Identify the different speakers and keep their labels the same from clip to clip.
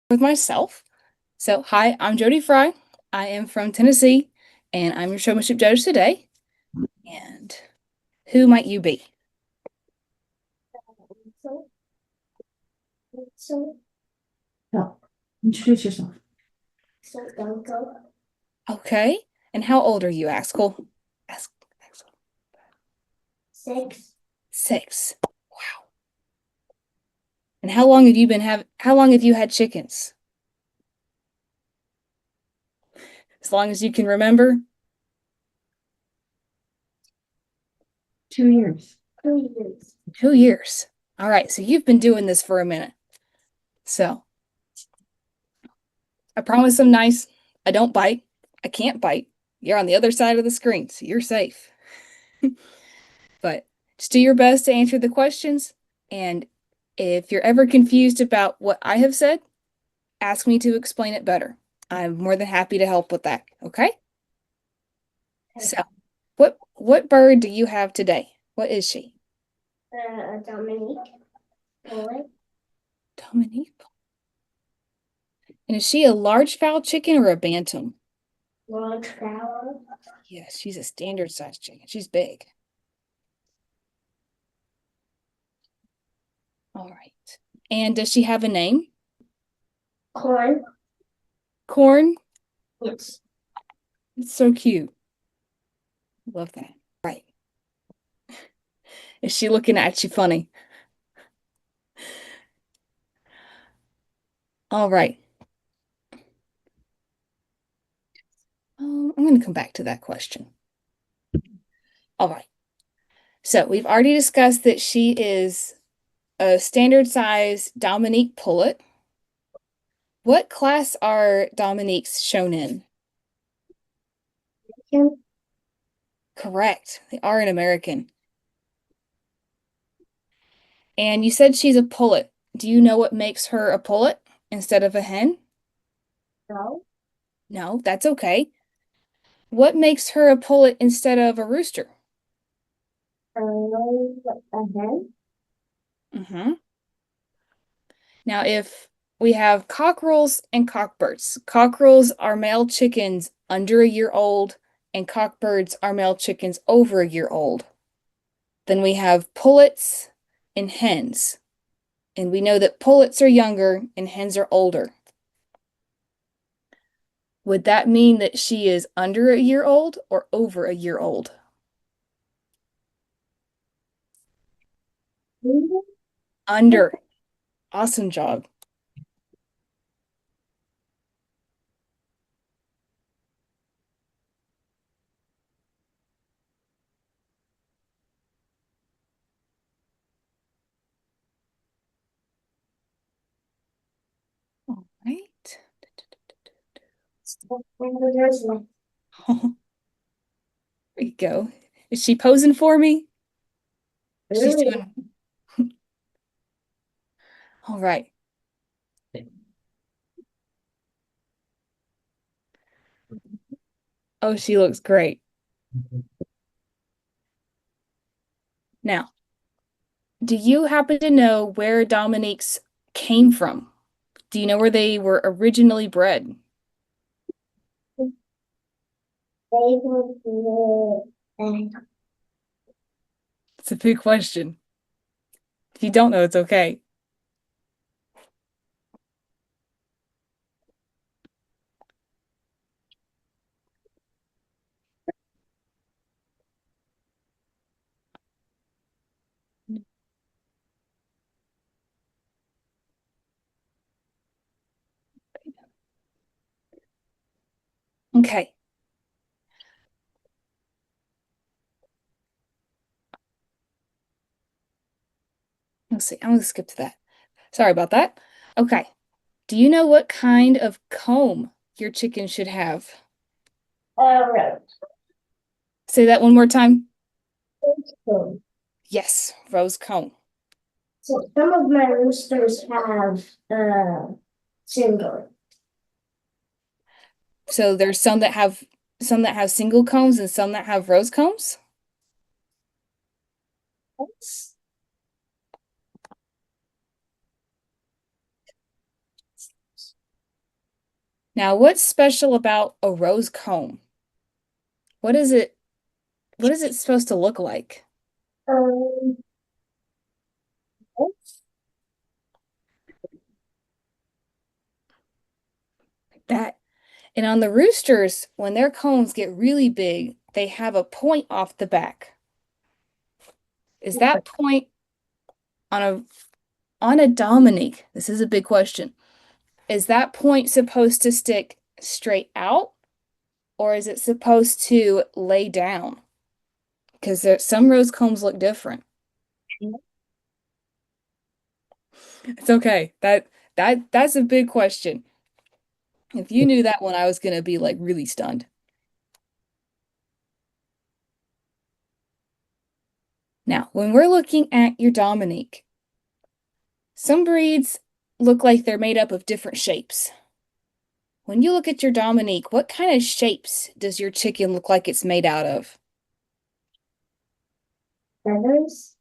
Speaker 1: With myself. So, hi, I'm Jody Fry. I am from Tennessee, and I'm your showmanship judge today. And who might you be?
Speaker 2: No. Introduce yourself.
Speaker 3: Aksel Dunkle.
Speaker 1: Okay. And how old are you, Axel? Ask Axel.
Speaker 3: 6.
Speaker 1: 6. Wow. And how long have you had chickens? As long as you can remember?
Speaker 2: 2 years.
Speaker 3: 2 years.
Speaker 1: 2 years. All right, so you've been doing this for a minute. So, I promise I'm nice. I don't bite. I can't bite. You're on the other side of the screen, so you're safe. But just do your best to answer the questions. And if you're ever confused about what I have said, ask me to explain it better. I'm more than happy to help with that. Okay? So, what bird do you have today? What is she?
Speaker 3: Dominique. Boy.
Speaker 1: Dominique. And is she a large fowl chicken or a bantam?
Speaker 3: Large flower.
Speaker 1: Yes, she's a standard size chicken. She's big. All right. And does she have a name?
Speaker 3: Corn.
Speaker 1: Corn?
Speaker 3: Yes.
Speaker 1: It's so cute. Love that. Right. Is she looking at you funny? All right. I'm going to come back to that question. All right. So we've already discussed that she is a standard size Dominique pullet. What class are Dominiques shown in?
Speaker 3: American.
Speaker 1: Correct. They are an American. And you said she's a pullet. Do you know what makes her a pullet instead of a hen?
Speaker 3: No.
Speaker 1: No, that's okay. What makes her a pullet instead of a rooster?
Speaker 3: A hen.
Speaker 1: Mm-hmm. Now, if we have cockerels and cockbirds, cockerels are male chickens under a year old, and cockbirds are male chickens over a year old. Then we have pullets and hens. And we know that pullets are younger and hens are older. Would that mean that she is under a year old or over a year old? Under. Awesome job. All right. There you go. Is she posing for me? She's doing all right. Oh, she looks great. Now, do you happen to know where Dominique's came from? Do you know where they were originally bred? It's a big question. If you don't know, it's okay. Okay, let's see. I'm gonna skip to that. Sorry about that. Okay. Do you know what kind of comb your chicken should have?
Speaker 3: Rose.
Speaker 1: Say that one more time.
Speaker 3: So
Speaker 1: Yes, rose comb.
Speaker 3: some of my roosters have single.
Speaker 1: So there's some that have single combs and some that have rose combs. Now, what's special about a rose comb? What is it? What is it supposed to look like?
Speaker 3: Um,
Speaker 1: That. And on the roosters, when their combs get really big, they have a point off the back. Is that point on a Dominique? This is a big question. Is that point supposed to stick straight out or is it supposed to lay down? Because some rose combs look different. It's okay. That's a big question. If you knew that one, I was gonna be like really stunned. Now, when we're looking at your Dominique, some breeds look like they're made up of different shapes. When you look at your Dominique, what kind of shapes does your chicken look like it's made out of?
Speaker 3: feathers.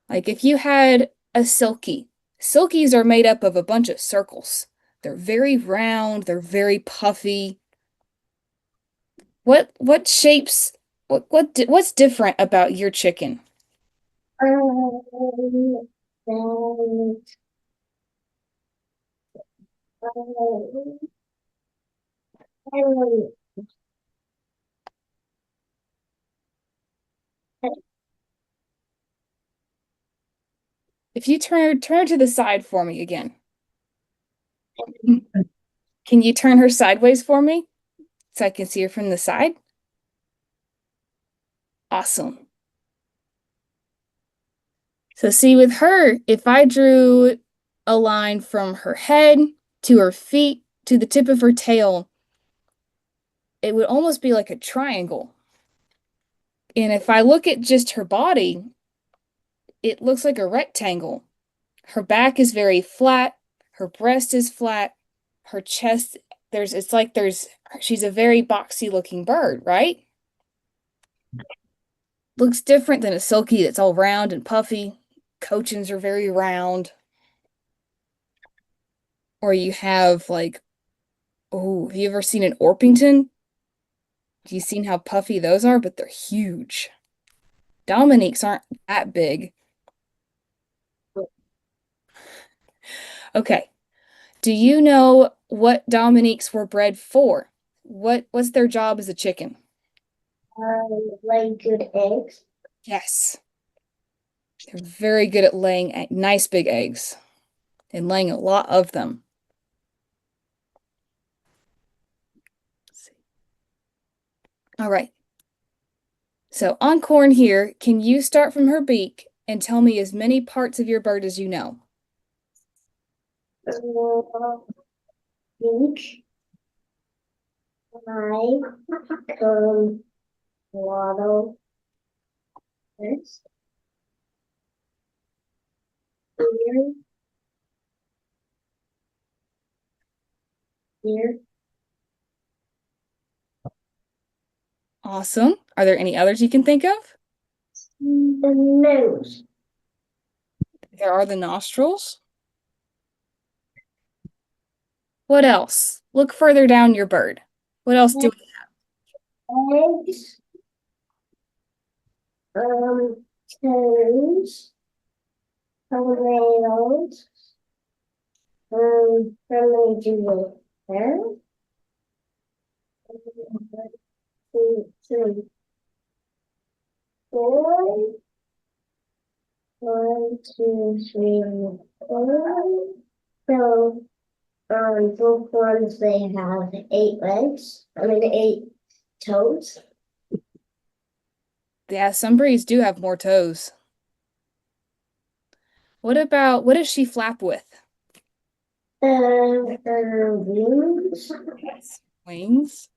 Speaker 1: Like if you had a silkie, silkies are made up of a bunch of circles. They're very round, they're very puffy. What shapes what's different about your chicken?
Speaker 3: And, and,
Speaker 1: If you turn to the side for me again. Can you turn her sideways for me so I can see her from the side? Awesome. So see with her, if I drew a line from her head to her feet to the tip of her tail, it would almost be like a triangle. And if I look at just her body, it looks like a rectangle. Her back is very flat, her breast is flat, her chest, she's a very boxy looking bird, right? Looks different than a silkie that's all round and puffy. Cochins are very round. Or you have like, oh, have you ever seen an Orpington? Have you seen how puffy those are? But they're huge. Dominiques aren't that big. Okay. Do you know what Dominiques were bred for? What's their job as a chicken?
Speaker 3: lay good eggs.
Speaker 1: Yes. They're very good at laying nice big eggs and laying a lot of them. All right. So on Corn here, can you start from her beak and tell me as many parts of your bird as you know?
Speaker 3: Pink, eye, waddle, ears, ear, ear,
Speaker 1: Awesome. Are there any others you can think of?
Speaker 3: the nose,
Speaker 1: There are the nostrils. What else? Look further down your bird. What else do we
Speaker 3: eggs, toes, toenails, friendly jewel hair, two, three, four, one, two, three, four. So, both ones they have 8 legs. I mean 8 toes.
Speaker 1: Yeah, some breeds do have more toes. What does she flap with?
Speaker 3: Wings.
Speaker 1: Yes. Wings.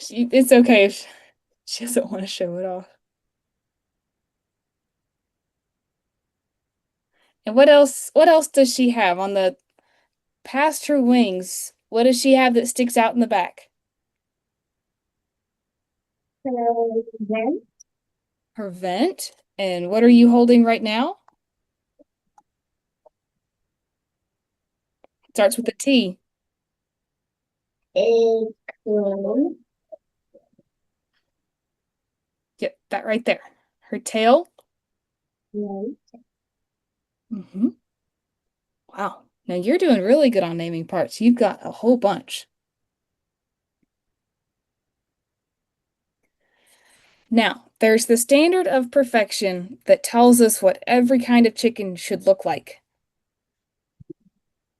Speaker 1: It's okay if she doesn't want to show it off. And what else does she have on the past her wings? What does she have that sticks out in the back?
Speaker 3: Then
Speaker 1: Her vent. And what are you holding right now? Starts with a T.
Speaker 3: a cone.
Speaker 1: Yep, that right there. Her tail.
Speaker 3: Then
Speaker 1: Hmm. Wow. Now you're doing really good on naming parts. You've got a whole bunch. Now, there's the standard of perfection that tells us what every kind of chicken should look like.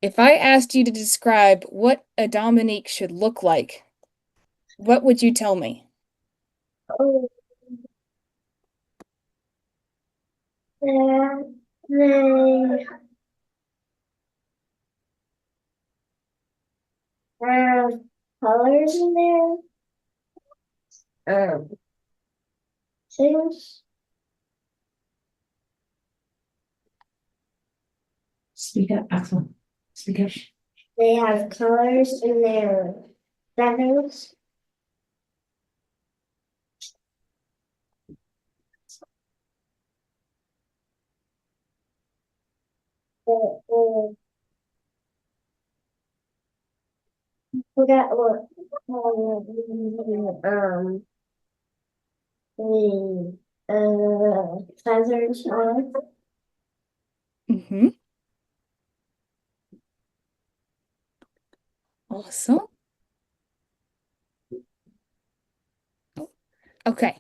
Speaker 1: If I asked you to describe what a Dominique should look like, what would you tell me?
Speaker 3: oh, they have colors in there. Things.
Speaker 2: Speak up, Axel. Speak up.
Speaker 3: They have colors in their feathers. Uh, forgot what the feathers are.
Speaker 1: Mm-hmm. Awesome. Okay. I'm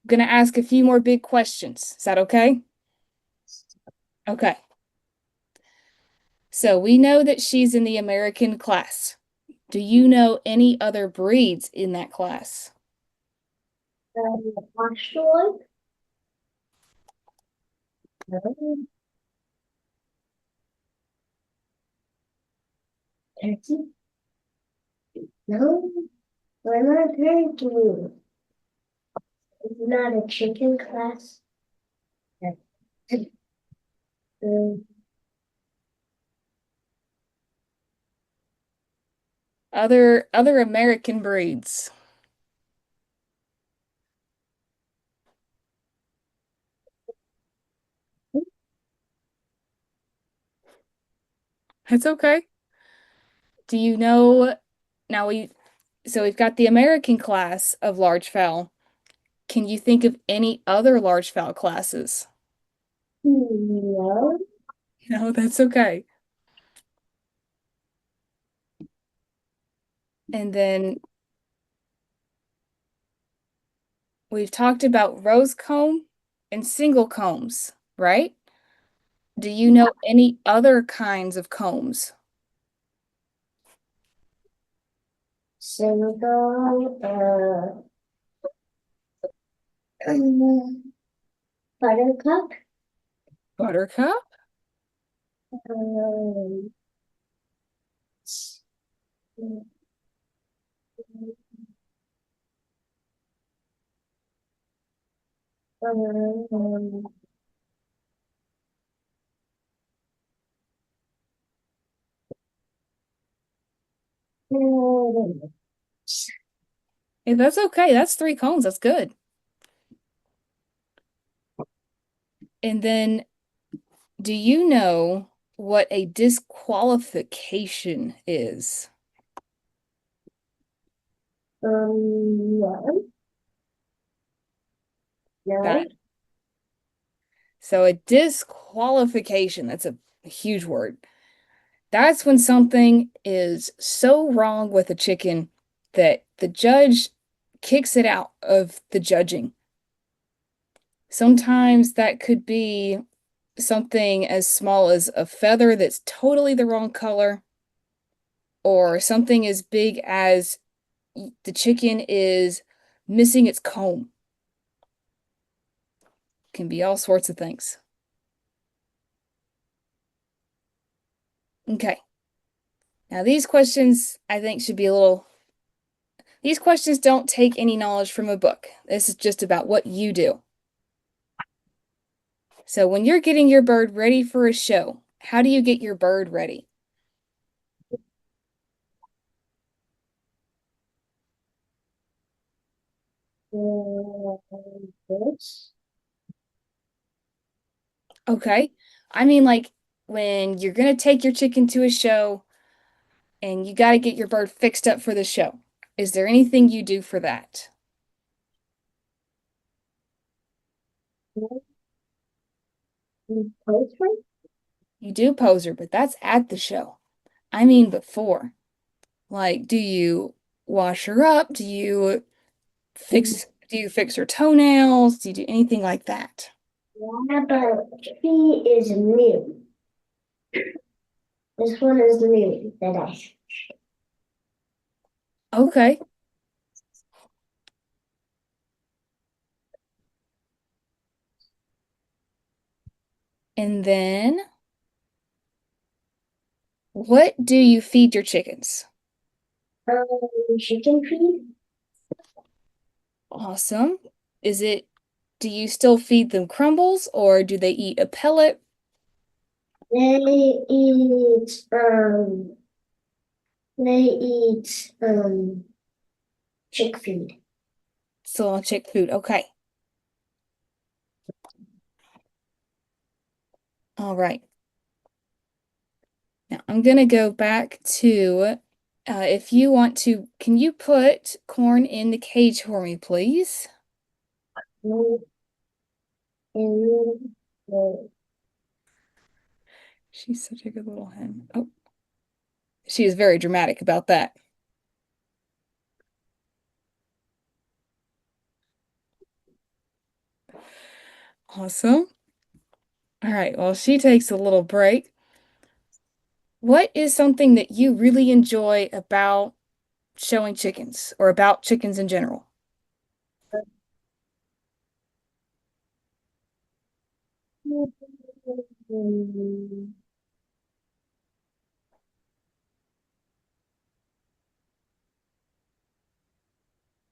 Speaker 1: gonna ask a few more big questions. Is that okay? Okay. So we know that she's in the American class. Do you know any other breeds in that class?
Speaker 3: Actually, no. Turkey? No, we're not turkey. It's not a chicken class. Um,
Speaker 1: Other American breeds. That's okay. Do you know now we've got the American class of large fowl. Can you think of any other large fowl classes?
Speaker 3: no.
Speaker 1: No, that's okay. And then we've talked about rose comb and single combs, right? Do you know any other kinds of combs?
Speaker 3: Senegal, buttercup,
Speaker 1: Buttercup?
Speaker 3: um, um, um,
Speaker 1: Hey, that's okay. That's three combs. That's good. And then do you know what a disqualification is?
Speaker 3: no, no,
Speaker 1: That so a disqualification, that's a huge word. That's when something is so wrong with a chicken that the judge kicks it out of the judging. Sometimes that could be something as small as a feather that's totally the wrong color, or something as big as the chicken is missing its comb. Can be all sorts of things. Okay. Now these questions I think should be a little these questions don't take any knowledge from a book. This is just about what you do. So when you're getting your bird ready for a show, how do you get your bird ready?
Speaker 3: This.
Speaker 1: Okay. I mean, like when you're gonna take your chicken to a show and you got to get your bird fixed up for the show. Is there anything you do for that?
Speaker 3: Poultry.
Speaker 1: You do poser, but that's at the show. I mean before. Like, do you wash her up? Do you fix her toenails? Do you do anything like that?
Speaker 3: Yeah, but she is new. This one is new that I.
Speaker 1: Okay. And then what do you feed your chickens?
Speaker 3: Chicken feed.
Speaker 1: Awesome. Do you still feed them crumbles or do they eat a pellet?
Speaker 3: They eat they eat chick feed.
Speaker 1: Still on chick food. Okay. All right. Now I'm gonna go back to if you want to, can you put corn in the cage for me, please?
Speaker 3: And the
Speaker 1: She's such a good little hen. Oh, she is very dramatic about that. Awesome. All right, well, she takes a little break. What is something that you really enjoy about showing chickens or about chickens in general?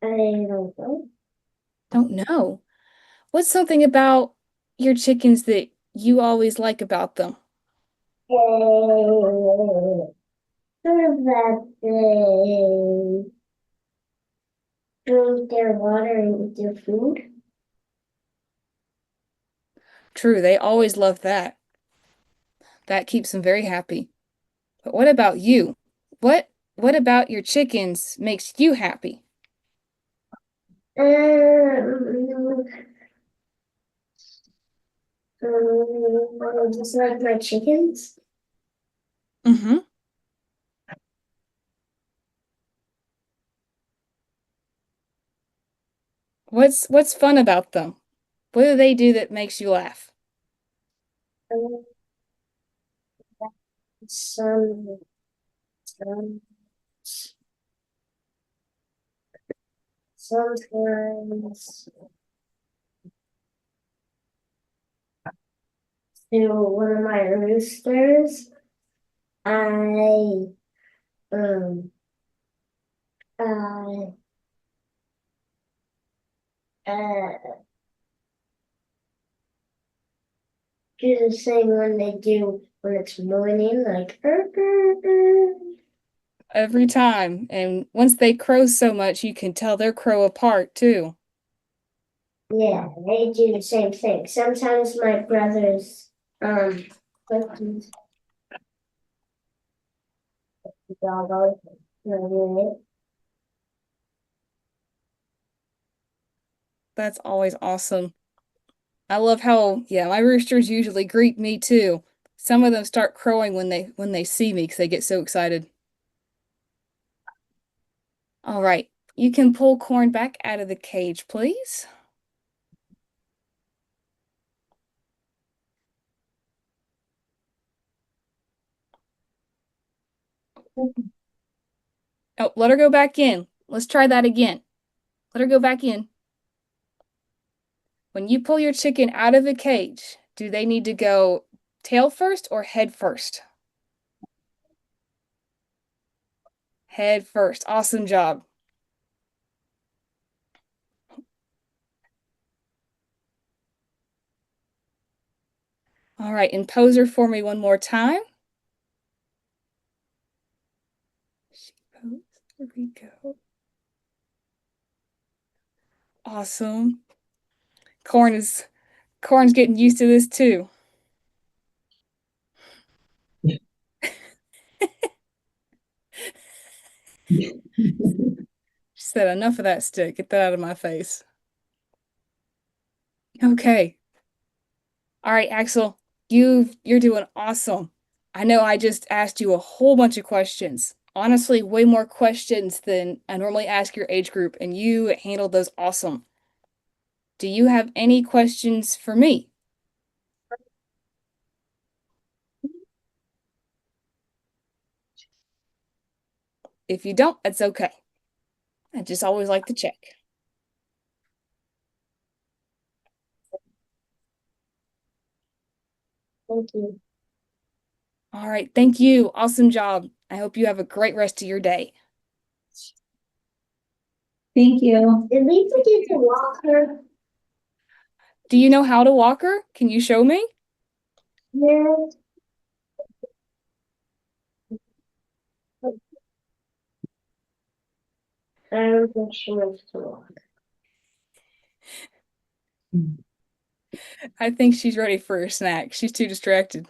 Speaker 3: I don't know.
Speaker 1: Don't know. What's something about your chickens that you always like about them?
Speaker 3: Sort of that they drink their water and eat their food.
Speaker 1: True, they always love that. That keeps them very happy. But what about you? What about your chickens makes you happy?
Speaker 3: Um, just like my chickens.
Speaker 1: Mm-hmm. What's fun about them? What do they do that makes you laugh?
Speaker 3: Um, some, some, sometimes to one of my roosters, I um I do the same one they do when it's morning, like
Speaker 1: Every time. And once they crow so much, you can tell their crow apart too.
Speaker 3: yeah, they do the same thing. Sometimes my brothers put the dog out.
Speaker 1: That's always awesome. I love how, yeah, my roosters usually greet me too. Some of them start crowing when they see me because they get so excited. All right, you can pull corn back out of the cage, please. Oh, let her go back in. Let's try that again. Let her go back in. When you pull your chicken out of a cage, do they need to go tail first or head first? Head first. Awesome job. All right, and pose her for me one more time. She pose. There we go. Awesome. Corn's getting used to this too. She said, enough of that stick. Get that out of my face. Okay. All right, Axel, you're doing awesome. I know I just asked you a whole bunch of questions. Honestly, way more questions than I normally ask your age group, and you handled those awesome. Do you have any questions for me? If you don't, that's okay. I just always like to check.
Speaker 3: Thank you.
Speaker 1: All right, thank you. Awesome job. I hope you have a great rest of your day.
Speaker 2: Thank you.
Speaker 3: Did we forget to walk her?
Speaker 1: Do you know how to walk her? Can you show me?
Speaker 3: Yes. I don't think she wants to walk.
Speaker 1: I think she's ready for a snack. She's too distracted.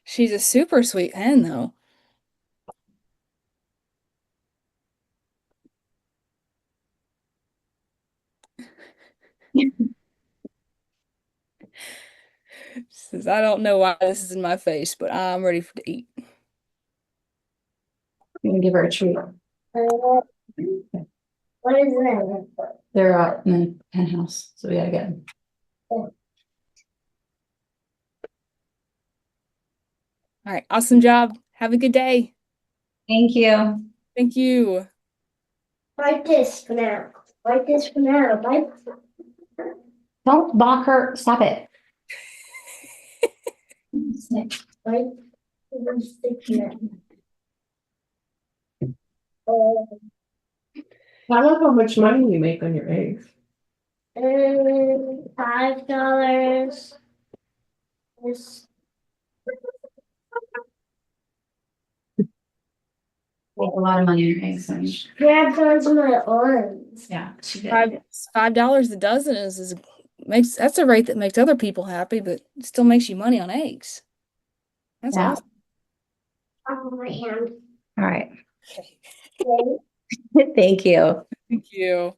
Speaker 1: She's a super sweet hen, though. She says, I don't know why this is in my face, but I'm ready to eat.
Speaker 2: I'm gonna give her a treat.
Speaker 3: What is that?
Speaker 2: They're out in the penthouse, so we gotta get them.
Speaker 1: All right, awesome job. Have a good day.
Speaker 2: Thank you.
Speaker 1: Thank you.
Speaker 3: Like this for now. Like this for now. Like,
Speaker 2: Don't balk her. Stop it.
Speaker 3: like this for now.
Speaker 4: I don't know how much money you make on your eggs.
Speaker 3: $5. This
Speaker 2: Make a lot of money in your eggs. So
Speaker 3: grabs onto my arms.
Speaker 2: yeah, she did.
Speaker 1: $5 a dozen is makes that's a rate that makes other people happy, but it still makes you money on eggs. That's
Speaker 2: Yeah.
Speaker 1: awesome.
Speaker 3: On my hand.
Speaker 2: All right.
Speaker 1: Okay.
Speaker 3: Okay.
Speaker 2: Thank you.
Speaker 1: Thank you.